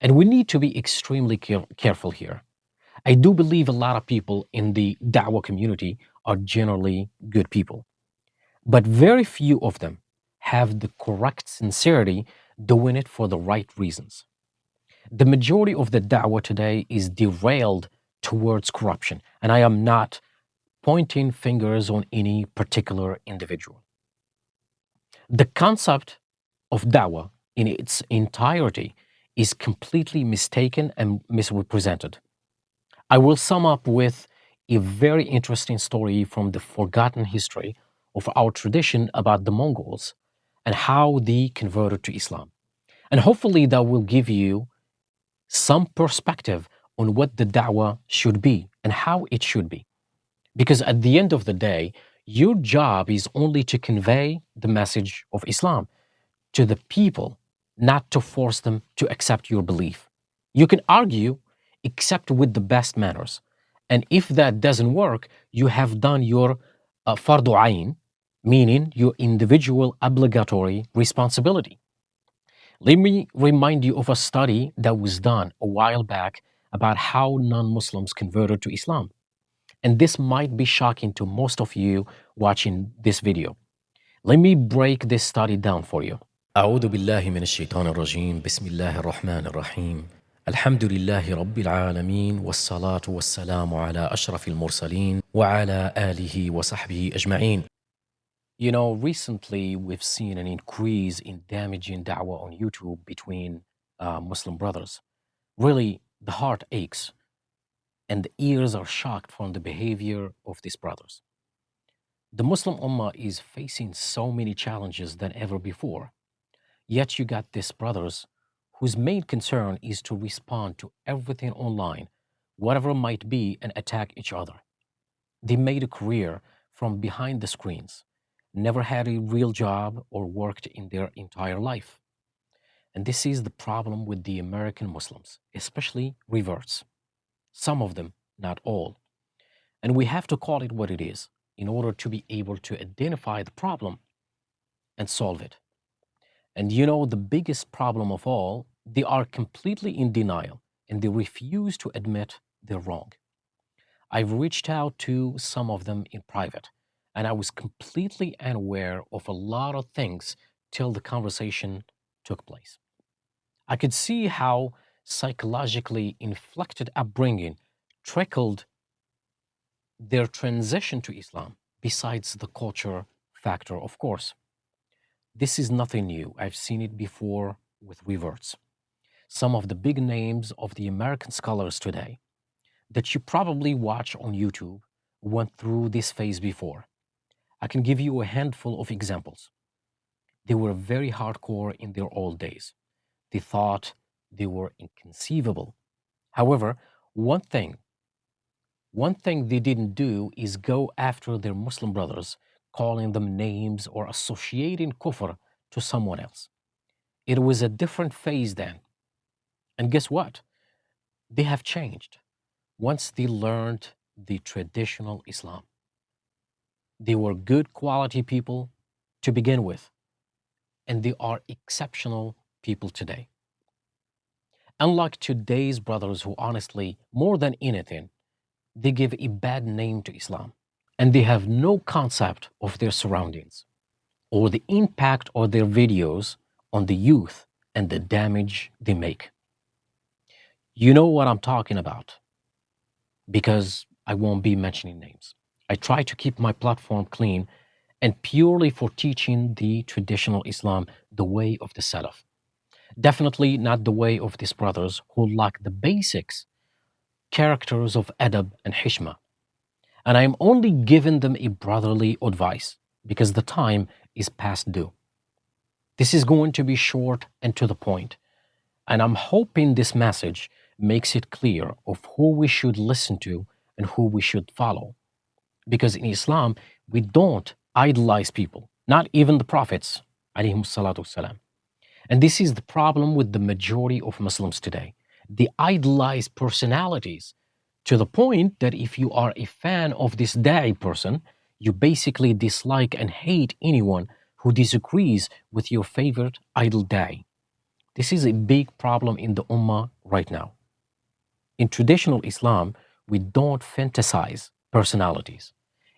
And we need to be extremely careful here. I do believe a lot of people in the Dawah community are generally good people, but very few of them have the correct sincerity doing it for the right reasons. The majority of the Dawah today is derailed towards corruption, and I am not pointing fingers on any particular individual. The concept of Dawah in its entirety is completely mistaken and misrepresented. I will sum up with a very interesting story from the forgotten history of our tradition about the Mongols and how they converted to Islam. And hopefully, that will give you some perspective on what the da'wah should be and how it should be. Because at the end of the day, your job is only to convey the message of Islam to the people, not to force them to accept your belief. You can argue, except with the best manners. And if that doesn't work, you have done your fardu ayn, meaning your individual obligatory responsibility. Let me remind you of a study that was done a while back about how non Muslims converted to Islam. And this might be shocking to most of you watching this video. Let me break this study down for you. أعوذ بالله من الشيطان الرجيم بسم الله الرحمن الرحيم الحمد لله رب العالمين والصلاة والسلام على أشرف المرسلين وعلى آله وصحبه أجمعين. You know, recently we've seen an increase in damaging da'wah on YouTube between Muslim brothers. Really, the heart aches and the ears are shocked from the behavior of these brothers. The Muslim Ummah is facing so many challenges than ever before. Yet you got these brothers whose main concern is to respond to everything online, whatever it might be, and attack each other. They made a career from behind the screens, never had a real job or worked in their entire life. And this is the problem with the American Muslims, especially reverts. Some of them, not all. And we have to call it what it is in order to be able to identify the problem and solve it. And you know, the biggest problem of all, they are completely in denial and they refuse to admit they're wrong. I've reached out to some of them in private, and I was completely unaware of a lot of things till the conversation took place. I could see how psychologically inflected upbringing trickled their transition to Islam, besides the culture factor, of course. This is nothing new. I've seen it before with reverts. Some of the big names of the American scholars today that you probably watch on YouTube went through this phase before. I can give you a handful of examples. They were very hardcore in their old days. They thought they were inconceivable. However, one thing one thing they didn't do is go after their Muslim brothers, calling them names or associating kufr to someone else. It was a different phase then. And guess what? They have changed once they learned the traditional Islam. They were good quality people to begin with, and they are exceptional people today. Unlike today's brothers who honestly, more than anything, they give a bad name to Islam and they have no concept of their surroundings or the impact of their videos on the youth and the damage they make. You know what I'm talking about because I won't be mentioning names. I try to keep my platform clean and purely for teaching the traditional Islam, the way of the Salaf. Definitely not the way of these brothers who lack the basics, characters of adab and hishma. And I am only giving them a brotherly advice because the time is past due. This is going to be short and to the point, and I'm hoping this message makes it clear of who we should listen to and who we should follow. Because in Islam, we don't idolize people, not even the prophets, alayhim salatu wasalam. And this is the problem with the majority of Muslims today. They idolize personalities to the point that if you are a fan of this da'i person, you basically dislike and hate anyone who disagrees with your favorite idol da'i. This is a big problem in the Ummah right now. In traditional Islam, we don't fantasize personalities.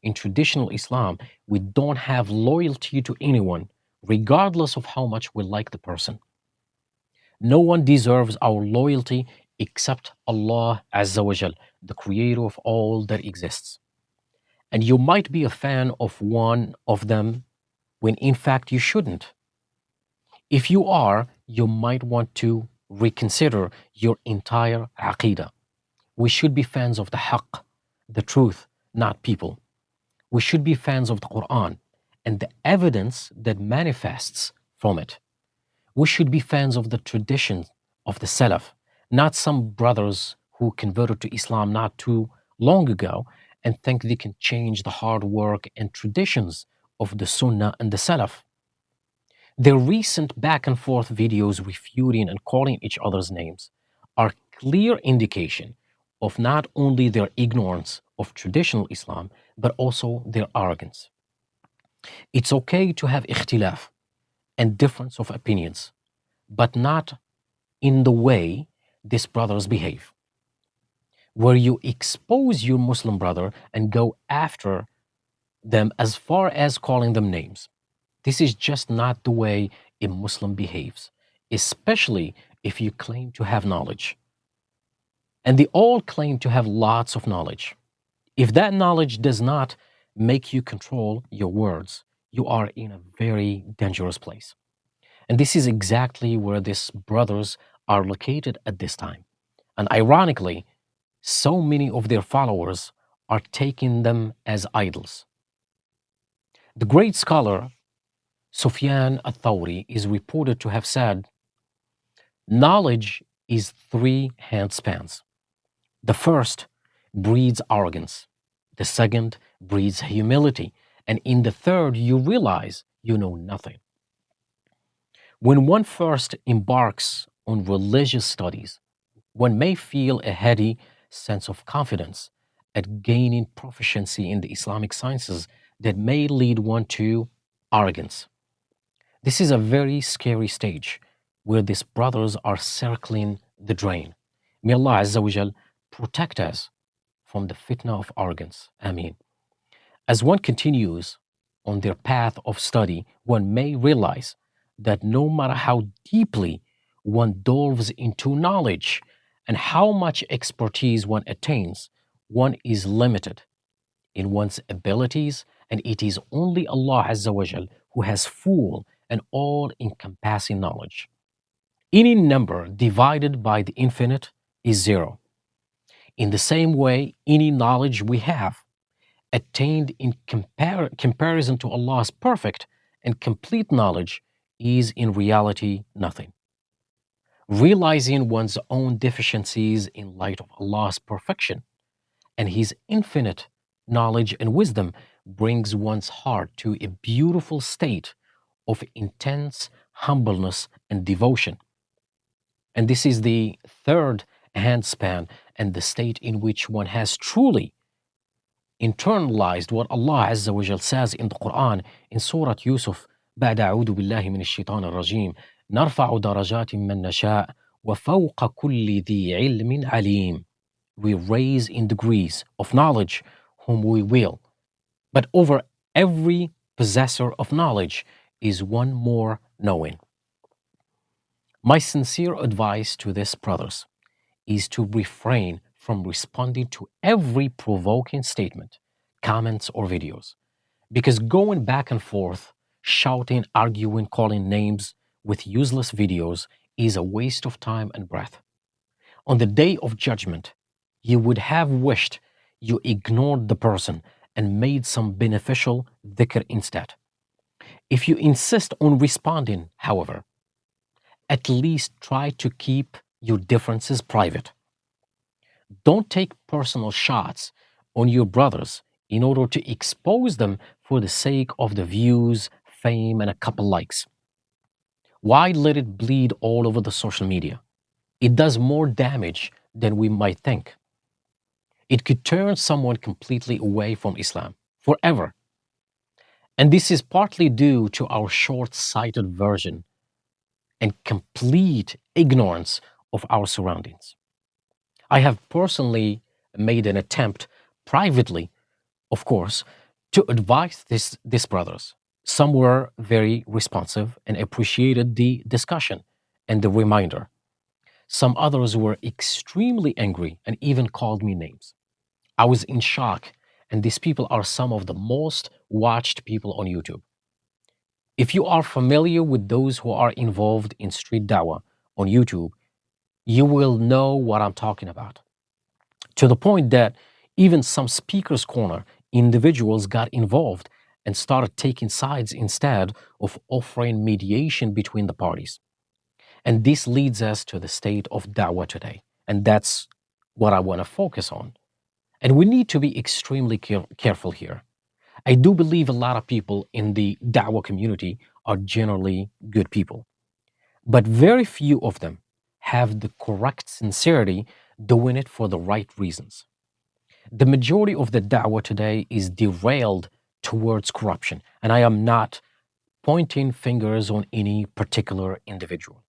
In traditional Islam, we don't have loyalty to anyone, regardless of how much we like the person. No one deserves our loyalty except Allah Azza wa Jal, the creator of all that exists. And you might be a fan of one of them when in fact you shouldn't. If you are, you might want to reconsider your entire aqidah. We should be fans of the haqq, the truth, not people. We should be fans of the Quran and the evidence that manifests from it. We should be fans of the traditions of the Salaf, not some brothers who converted to Islam not too long ago and think they can change the hard work and traditions of the Sunnah and the Salaf. Their recent back and forth videos refuting and calling each other's names are clear indication of not only their ignorance of traditional Islam, but also their arrogance. It's okay to have ikhtilaf and difference of opinions, but not in the way these brothers behave, where you expose your Muslim brother and go after them as far as calling them names. This is just not the way a Muslim behaves, especially if you claim to have knowledge. And they all claim to have lots of knowledge. If that knowledge does not make you control your words, you are in a very dangerous place. And this is exactly where these brothers are located at this time. And ironically, so many of their followers are taking them as idols. The great scholar Sufyan al-Thawri is reported to have said, knowledge is three handspans. The first breeds arrogance, the second breeds humility, and in the third, you realize you know nothing. When one first embarks on religious studies, one may feel a heady sense of confidence at gaining proficiency in the Islamic sciences that may lead one to arrogance. This is a very scary stage where these brothers are circling the drain. May Allah Azza wa Jal protect us from the fitna of arrogance. Ameen. As one continues on their path of study, one may realize that no matter how deeply one delves into knowledge and how much expertise one attains, one is limited in one's abilities, and it is only Allah Azza wa Jal who has full and all encompassing knowledge. Any number divided by the infinite is zero. In the same way, any knowledge we have attained in comparison to Allah's perfect and complete knowledge is in reality nothing. Realizing one's own deficiencies in light of Allah's perfection and His infinite knowledge and wisdom brings one's heart to a beautiful state of intense humbleness and devotion. And this is the third handspan and the state in which one has truly internalized what Allah Azza wa Jal says in the Quran in Surah Yusuf بعد أعوذ بالله من الشيطان الرجيم نرفع درجات من نشاء وفوق كل ذي علم عليم. We raise in degrees of knowledge whom we will, but over every possessor of knowledge is one more knowing. My sincere advice to these brothers is to refrain from responding to every provoking statement, comments, or videos. Because going back and forth, shouting, arguing, calling names with useless videos is a waste of time and breath. On the day of judgment, you would have wished you ignored the person and made some beneficial dhikr instead. If you insist on responding, however, at least try to keep your differences private. Don't take personal shots on your brothers in order to expose them for the sake of the views, fame, and a couple likes. Why let it bleed all over the social media? It does more damage than we might think. It could turn someone completely away from Islam forever. And this is partly due to our short sighted version and complete ignorance of our surroundings. I have personally made an attempt privately, of course, to advise these brothers. Some were very responsive and appreciated the discussion and the reminder. Some others were extremely angry and even called me names. I was in shock, and these people are some of the most watched people on YouTube. If you are familiar with those who are involved in street dawah on YouTube, you will know what I'm talking about. To the point that even some speakers corner individuals got involved and started taking sides instead of offering mediation between the parties. And this leads us to the state of da'wah today. And that's what I want to focus on. And we need to be extremely careful here. I do believe a lot of people in the da'wah community are generally good people, but very few of them have the correct sincerity doing it for the right reasons. The majority of the da'wah today is derailed towards corruption, and I am not pointing fingers on any particular individual.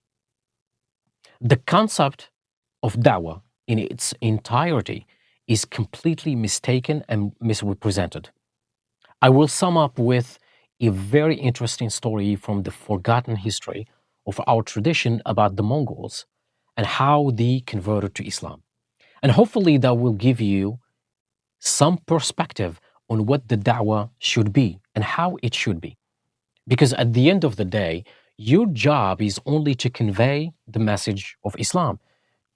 The concept of da'wah in its entirety is completely mistaken and misrepresented. I will sum up with a very interesting story from the forgotten history of our tradition about the Mongols and how they converted to Islam. And hopefully that will give you some perspective on what the da'wah should be and how it should be. Because at the end of the day, your job is only to convey the message of Islam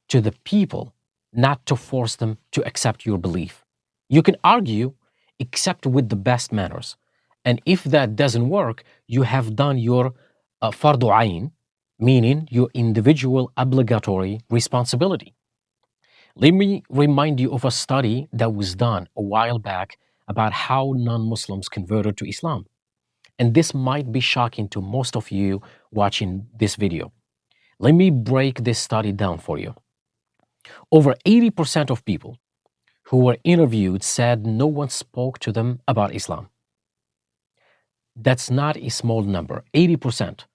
to the people, not to force them to accept your belief. You can argue, except with the best manners. And if that doesn't work, you have done your fardu ayn, meaning your individual obligatory responsibility. Let me remind you of a study that was done a while back about how non Muslims converted to Islam. And this might be shocking to most of you watching this video. Let me break this study down for you. Over 80% of people who were interviewed said no one spoke to them about Islam. That's not a small number. 80%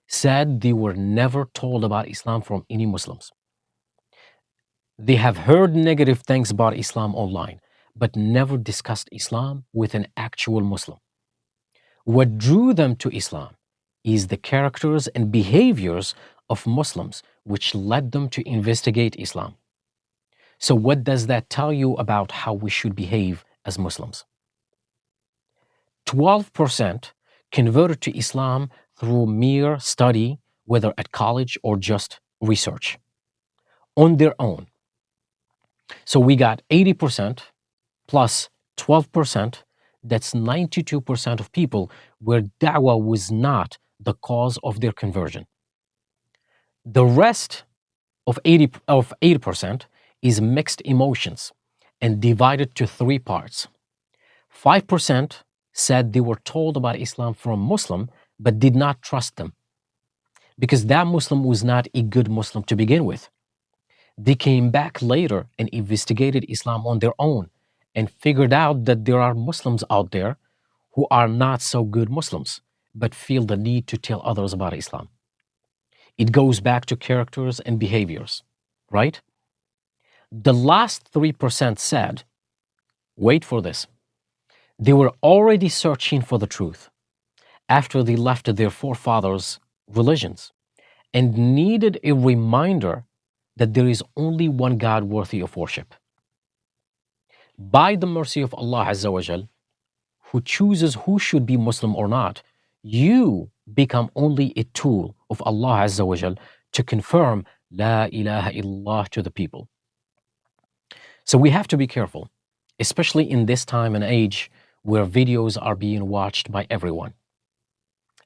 said they were never told about Islam from any Muslims. They have heard negative things about Islam online, but never discussed Islam with an actual Muslim. What drew them to Islam is the characters and behaviors of Muslims, which led them to investigate Islam. So, what does that tell you about how we should behave as Muslims? 12% converted to Islam through mere study, whether at college or just research, on their own. So, we got 80% plus 12%, that's 92% of people where da'wah was not the cause of their conversion. The rest of 80% is mixed emotions and divided to three parts. 5% said they were told about Islam from Muslim but did not trust them because that Muslim was not a good Muslim to begin with. They came back later and investigated Islam on their own and figured out that there are Muslims out there who are not so good Muslims but feel the need to tell others about Islam. It goes back to characters and behaviors, right? The last 3% said, wait for this, they were already searching for the truth after they left their forefathers' religions and needed a reminder that there is only one God worthy of worship. By the mercy of Allah Azza wa Jal, who chooses who should be Muslim or not, you become only a tool of Allah Azza wa Jal to confirm La ilaha illallah to the people. So we have to be careful, especially in this time and age where videos are being watched by everyone.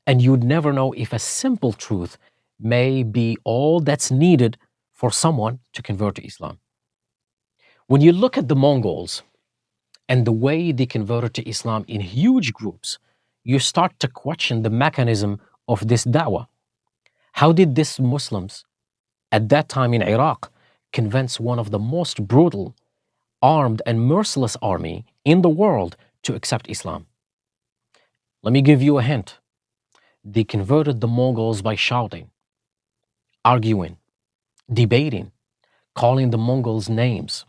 And you'd never know if a simple truth may be all that's needed for someone to convert to Islam. When you look at the Mongols and the way they converted to Islam in huge groups, you start to question the mechanism of this da'wah. How did these Muslims at that time in Iraq convince one of the most brutal, armed, and merciless army in the world to accept Islam? Let me give you a hint. They converted the Mongols by shouting. arguing, debating, calling the Mongols names,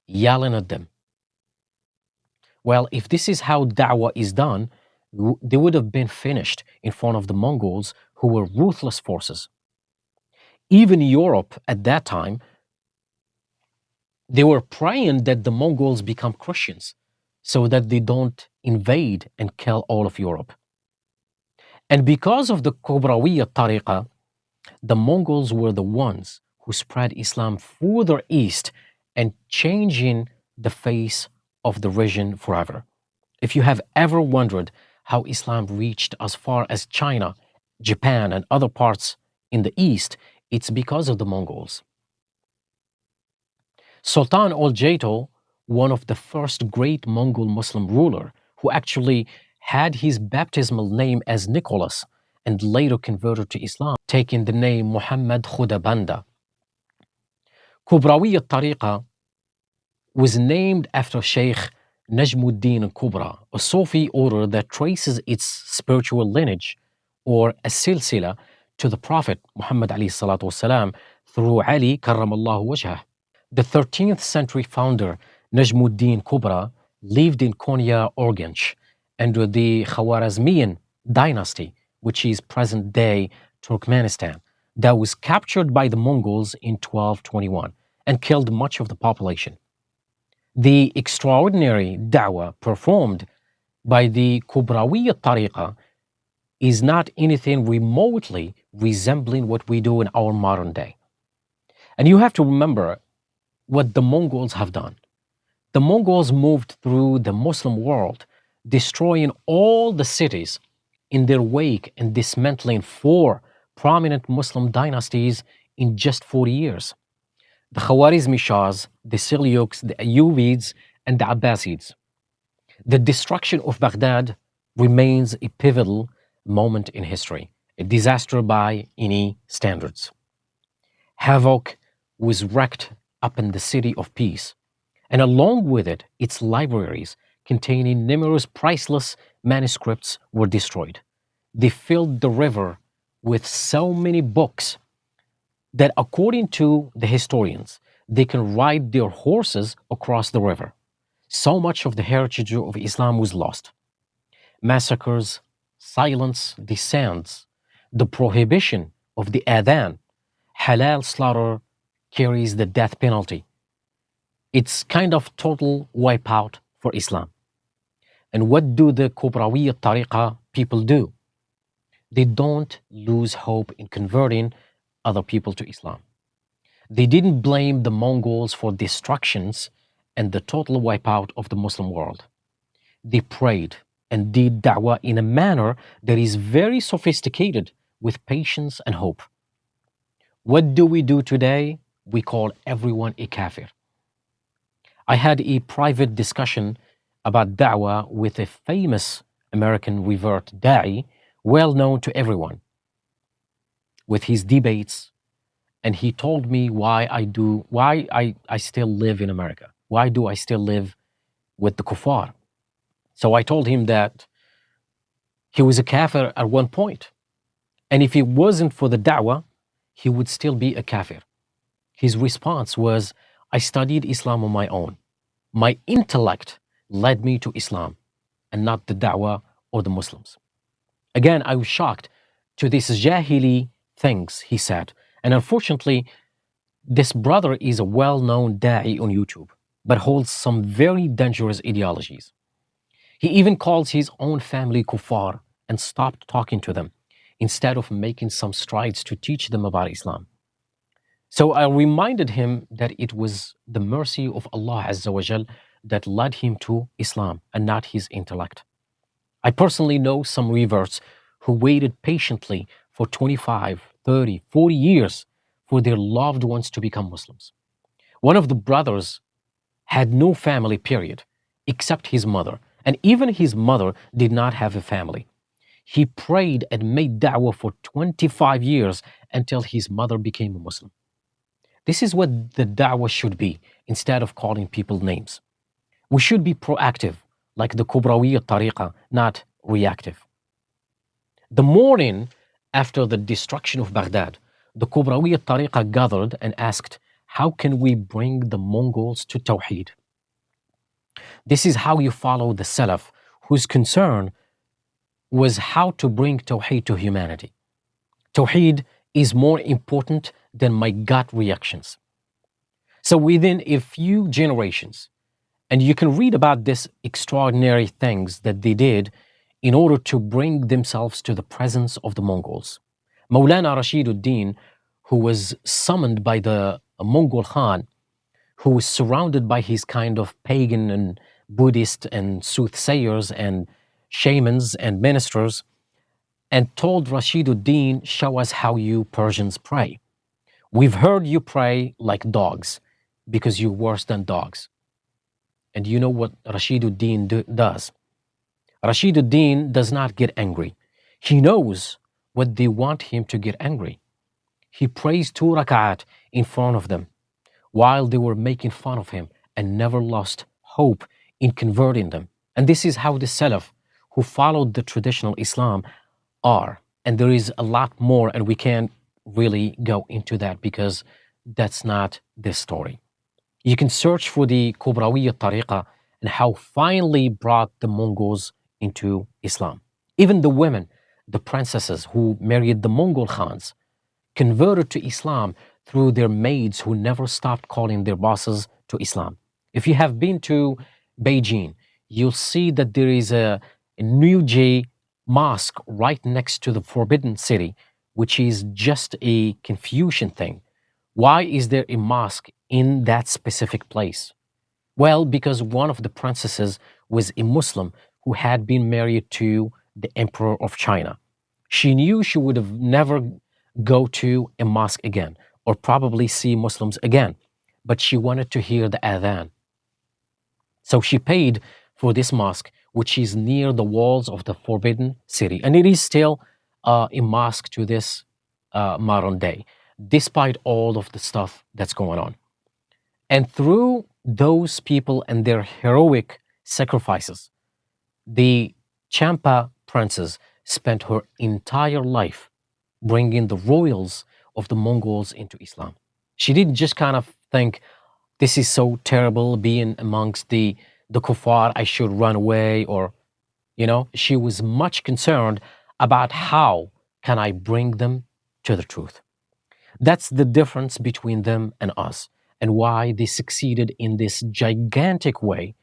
yelling at them. Well, if this is how da'wah is done, they would have been finished in front of the Mongols, who were ruthless forces. Even Europe at that time, they were praying that the Mongols become Christians so that they don't invade and kill all of Europe. And because of the Kubrawiya tariqa, the Mongols were the ones who spread Islam further east and changing the face of the region forever. If you have ever wondered how Islam reached as far as China, Japan, and other parts in the east, it's because of the Mongols. Sultan Ol-Jato, one of the first great Mongol Muslim ruler, who actually had his baptismal name as Nicholas and later converted to Islam, taking the name Muhammad Khudabanda. Kubrawiya Tariqa was named after Sheikh Najmuddin al-Kubra, a Sufi order that traces its spiritual lineage, or a silsila, to the Prophet Muhammad alayhi salatu wasalam through Ali karramallahu wajhah. The 13th century founder Najmuddin Kubra lived in Konya, Urgench, under the Khwarezmian dynasty, which is present-day Turkmenistan, that was captured by the Mongols in 1221 and killed much of the population. The extraordinary da'wah performed by the Kubrawiya Tariqa is not anything remotely resembling what we do in our modern day. And you have to remember what the Mongols have done. The Mongols moved through the Muslim world, destroying all the cities in their wake and dismantling 4 prominent Muslim dynasties in just 40 years. The Khwarezmi Shahs, the Seljuks, the Ayyubids, and the Abbasids. The destruction of Baghdad remains a pivotal moment in history, a disaster by any standards. Havoc was wreaked upon the city of peace, and along with it, its libraries containing numerous priceless manuscripts were destroyed. They filled the river with so many books that, according to the historians, they can ride their horses across the river. So much of the heritage of Islam was lost. Massacres, silence descends. The prohibition of the adhan, halal slaughter, carries the death penalty. It's kind of total wipeout for Islam. And what do the Kubrawiya Tariqa people do? They don't lose hope in converting other people to Islam. They didn't blame the Mongols for destructions and the total wipeout of the Muslim world. They prayed and did da'wah in a manner that is very sophisticated, with patience and hope. What do we do today? We call everyone a kafir. I had a private discussion about da'wah with a famous American revert da'i, well known to everyone, with his debates, and he told me why I still live in America. Why do I still live with the kuffar? So I told him that he was a kafir at one point, and if it wasn't for the da'wah, he would still be a kafir. His response was, I studied Islam on my own. My intellect led me to Islam, and not the da'wah or the Muslims. Again, I was shocked to these jahili things he said. And unfortunately, this brother is a well-known da'i on YouTube, but holds some very dangerous ideologies. He even calls his own family kuffar and stopped talking to them, instead of making some strides to teach them about Islam. So I reminded him that it was the mercy of Allah Azza wa Jal that led him to Islam and not his intellect. I personally know some reverts who waited patiently for 25, 30, 40 years for their loved ones to become Muslims. One of the brothers had no family, period, except his mother. And even his mother did not have a family. He prayed and made da'wah for 25 years until his mother became a Muslim. This is what the da'wah should be, instead of calling people names. We should be proactive, like the Kubrawiya Tariqa, not reactive. The morning after the destruction of Baghdad, the Kubrawiya Tariqa gathered and asked, how can we bring the Mongols to Tawheed? This is how you follow the Salaf, whose concern was how to bring Tawheed to humanity. Tawheed is more important than my gut reactions. So within a few generations, and you can read about this extraordinary things that they did in order to bring themselves to the presence of the Mongols. Maulana Rashiduddin, who was summoned by the Mongol Khan, who was surrounded by his kind of pagan and Buddhist and soothsayers and shamans and ministers, and told Rashiduddin, show us how you Persians pray. We've heard you pray like dogs because you're worse than dogs. And you know what Rashiduddin does? Rashiduddin does not get angry. He knows what they want him to get angry. He prays 2 rak'at in front of them while they were making fun of him and never lost hope in converting them. And this is how the Salaf, who followed the traditional Islam, are. And there is a lot more, and we can't really go into that because that's not this story. You can search for the Kubrawiya Tariqa and how finally brought the Mongols into Islam. Even the women, the princesses who married the Mongol Khans, converted to Islam through their maids who never stopped calling their bosses to Islam. If you have been to Beijing, you'll see that there is a New Jay mosque right next to the Forbidden City, which is just a Confucian thing. Why is there a mosque in that specific place? Well, because one of the princesses was a Muslim who had been married to the Emperor of China. She knew she would have never go to a mosque again or probably see Muslims again, but she wanted to hear the adhan. So she paid for this mosque, which is near the walls of the Forbidden City. And it is still a mosque to this modern day, despite all of the stuff that's going on. And through those people and their heroic sacrifices, the Champa princess spent her entire life bringing the royals of the Mongols into Islam. She didn't just kind of think, this is so terrible being amongst the kuffar, I should run away, or, she was much concerned about how can I bring them to the truth. That's the difference between them and us, and why they succeeded in this gigantic way.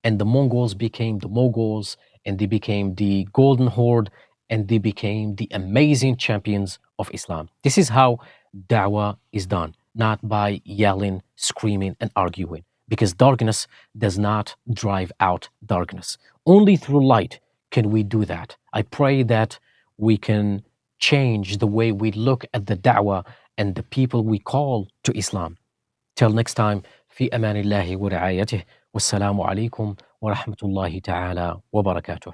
And the Mongols became the Moguls, and they became the Golden Horde, and they became the amazing champions of Islam. This is how da'wah is done, not by yelling, screaming, and arguing, because darkness does not drive out darkness. Only through light can we do that. I pray that we can change the way we look at the da'wah and the people we call to Islam. Till next time, في أمان الله ورعايته والسلام عليكم ورحمة الله تعالى وبركاته.